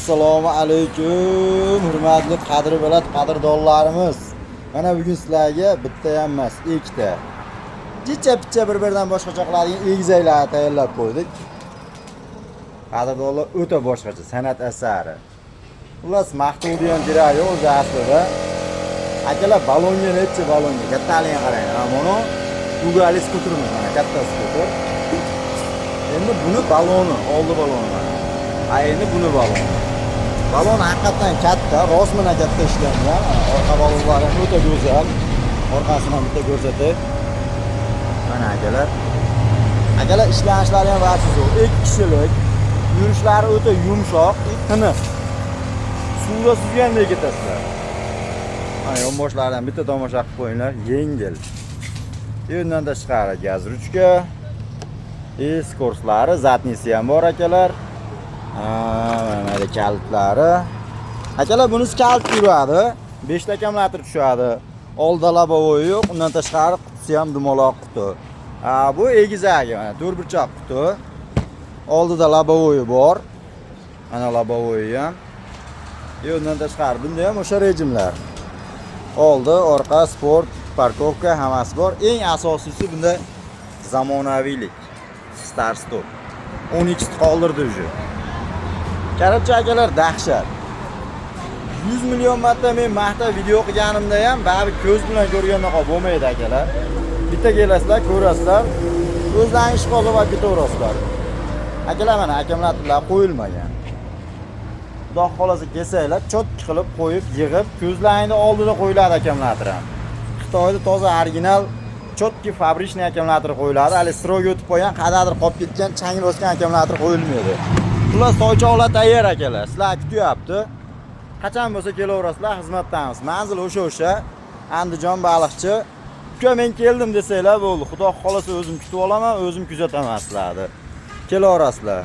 Assalomu alaykum, hurmatli qadri bilat qadrdonlarimiz. Mana bugun sizlarga bitta ham emas, ikkita jicha-picha bir-biridan boshqacha qiladigan egizaklarni tayyorlab qo'ydik. Qadrdonlar o'ta boshqacha san'at asari. Xullas maqtovdigan kerak yo'q o'zi aslida. Akalar balonga necha balonga kattaligiga qarang. Mana Ugalis skuterimiz mana katta skuter. Endi buni baloni, oldi balonlar. Endi buni balon. Balon haqiqatan katta, rostmana katta ishlangan. Orqa balonlari o'ta go'zal. Orqasini ham bitta ko'rsatay. Mana akalar. Akalar ishlanishlari ham vaqti zo'r. 2 kishilik. Yurishlari o'ta yumshoq, tiniq. Suvda suzgandek ketasizlar. Mana yonboshlardan bitta tomosha qilib qo'yinglar, yengil. Bundan tashqari gaz ruchka, skorslari, zatnisi ham bor akalar. Mana kalitlari. Akalar bunisi kalit yuradi. 5 ta akkumulyator tushadi. Oldida labovoy yo'q, undan tashqari qutisi ham dumaloq quti. Bu egizagi, mana 4 burchak quti. Oldida labovoy bor. Mana labovoy ham. Undan tashqari bunda ham o'sha rejimlar. Oldi, orqa, sport, parkovka hammasi bor. Eng asosiysi bunda zamonaviylik. Star stop. 12 qoldirdi уже. Qarabchi akalar dahshat. 100 million marta men maqtab video qilganimda ham baribir ko'z bilan ko'rgandaqa bo'lmaydi akalar. Bitta kelasizlar, ko'rasizlar. Ko'zlaringiz qolib va ketaverasizlar. Akalar mana akkumulyatorlar qo'yilmagan. Xudo xolasa kelsanglar, chotki qilib qo'yib, yig'ib, ko'zlaringni oldida qo'yiladi akkumulyator ham. Xitoyda toza original chotki fabrichniy akkumulyator qo'yiladi. Hali stroga o'tib qo'ygan, qada'dir qolib ketgan, chang bosgan akkumulyator qo'yilmaydi. Xullas toychoqlar tayyor akalar. Sizlar kutyapti. Qachon bo'lsa kelaverasizlar, xizmatdamiz. Manzil o'sha. Andijon Baliqchi. Uka men keldim desanglar bo'ldi. Xudo xolasa o'zim kutib olaman, o'zim kuzataman sizlarni. Kelaverasizlar.